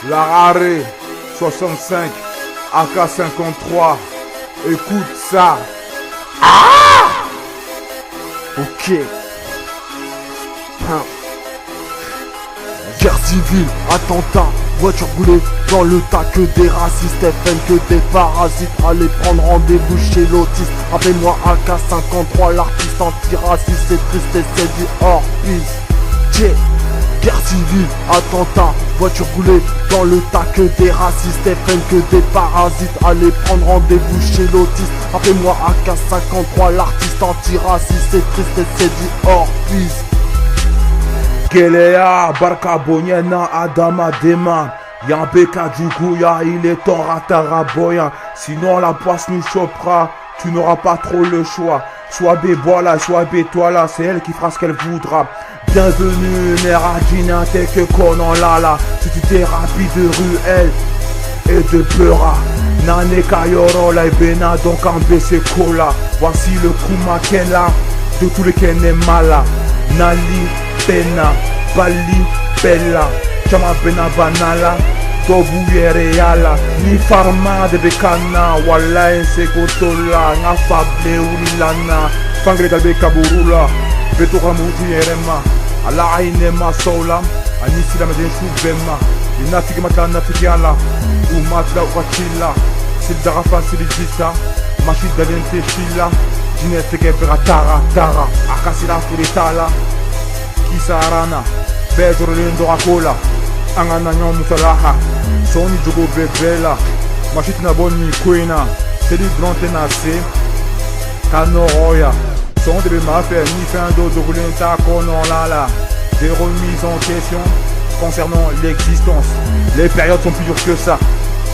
La Rare 65 AK53. Écoute ça. Ok. Guerre civile, attentat, voiture brûlée dans le tas, que des racistes, FN, que des parasites. Allez prendre rendez-vous chez l'autiste. Appelez-moi AK53, l'artiste antiraciste. C'est triste et c'est du hors-piste. Yeah. Guerre civile, attentat, voiture brûlée dans le tas, que des racistes, FN, que des parasites. Allez prendre rendez-vous chez l'autiste. Appelez-moi AK53, l'artiste antiraciste. C'est triste et c'est du hors-piste. Kelea, Barka Bonyena, Adama Dema. Yambeka Djougouya, il est temps Rataraboya. Sinon la poisse nous chopera, tu n'auras pas trop le choix. Soit B, voilà, soit B, toi là, c'est elle qui fera ce qu'elle voudra. Bienvenue, Neradina, t'es que Konan Lala. Si tu t'es rapide de ruelle et de Peura. Nane Kayoro, la Bena, donc en BC Cola. Voici le Kumakela de tous les Kenemala. Nali, Bena, Bali, Bella, Chama Bena Banala, Dobu Yereala, Ni Farma de Bekana, Wala Segotola, Nafable Ulilana, Fangre Galbe Kaburula, Betora Mutu Yerema, Ala Ainema Sola, Anisila Medenshu Bema, Inafiki Matla Nafikiala, Umatla Wakila, Sildarafa Silijita, Machid Dalente Shila, Jinete Gebra Tara Tara, Akasila Furitala. Kisarana, Pedro Lindorakola, Angana Nyon Musalaha, Sony Jogo Bebela, Machitna Boni Quena, Cédric Grantenacé, Canoroya, Son de Mafia, ni fin d'eau de Roulenta Konolala, des remises en question concernant l'existence. Les périodes sont plus dures que ça.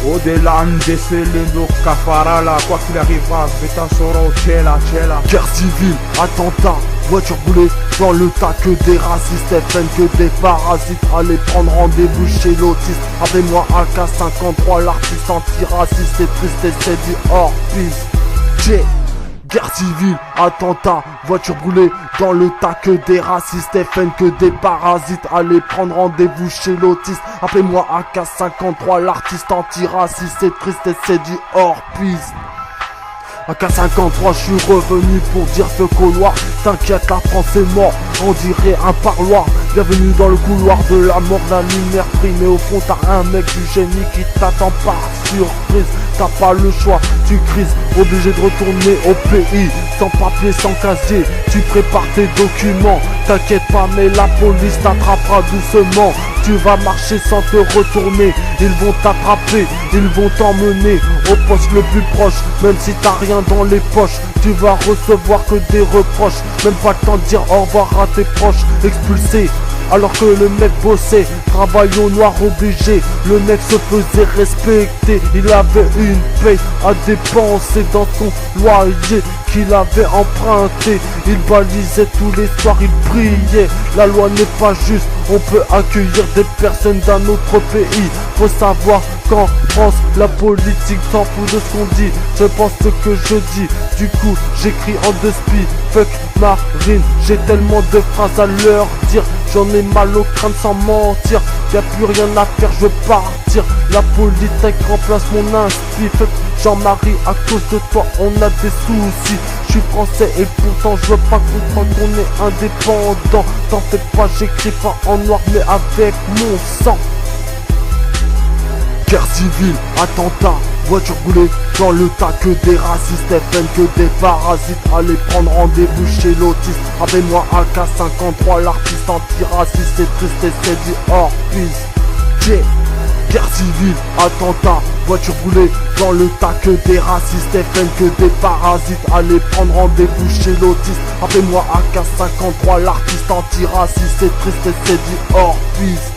Au-delà de Selendo Kafarala, quoi qu'il arrivera, Beta Soro, Chela, Chela. Guerre civile, attentat, voiture brûlée dans le tas, que des racistes, FN, que des parasites. Allez prendre rendez-vous chez l'autiste. Appelez-moi AK53, l'artiste antiraciste. C'est triste et c'est du hors-piste. Yeah. Guerre civile, attentat, voiture brûlée dans le tas, que des racistes, FN, que des parasites. Allez prendre rendez-vous chez l'autiste. Appelez-moi AK53, l'artiste antiraciste. C'est triste et c'est du hors-piste. AK53, je suis revenu pour dire ce qu'au noir. T'inquiète, la France est mort, on dirait un parloir. Bienvenue dans le couloir de la mort d'un lumière pris. Mais au fond t'as un mec du génie qui t'attend par surprise. T'as pas le choix, tu crises, obligé de retourner au pays. Sans papier, sans casier, tu prépares tes documents. T'inquiète pas, mais la police t'attrapera doucement. Tu vas marcher sans te retourner. Ils vont t'attraper, ils vont t'emmener au poste le plus proche. Même si t'as rien dans les poches, tu vas recevoir que des reproches. Même pas le temps de dire au revoir à tes proches. Expulsé alors que le mec bossait, travail au noir obligé. Le mec se faisait respecter, il avait une paye à dépenser dans son loyer qu'il avait emprunté. Il balisait tous les soirs, il priait. La loi n'est pas juste, on peut accueillir des personnes d'un autre pays. Faut savoir qu'en France, la politique s'en fout de ce qu'on dit. Je pense ce que je dis, du coup j'écris en deux spi. Fuck Marine, j'ai tellement de phrases à leur dire. J'en ai mal au crâne sans mentir. Y'a plus rien à faire, je veux partir. La politique remplace mon inspi. Fuck Jean-Marie, à cause de toi on a des soucis. Je suis français et pourtant je veux pas comprendre qu'on est indépendant. T'en fais pas, j'écris pas en noir mais avec mon sang. Guerre civile, attentat, voiture brûlée dans le tas, que des racistes, FN, que des parasites. Allez prendre rendez-vous chez l'autiste. Appelez-moi AK53, l'artiste antiraciste. C'est triste et c'est du hors-piste. Yeah. Guerre civile, attentat, voiture brûlée dans le tas, que des racistes, FN, que des parasites. Allez prendre rendez-vous chez l'autiste. Appelez-moi AK53, l'artiste antiraciste. C'est triste et c'est du hors-piste.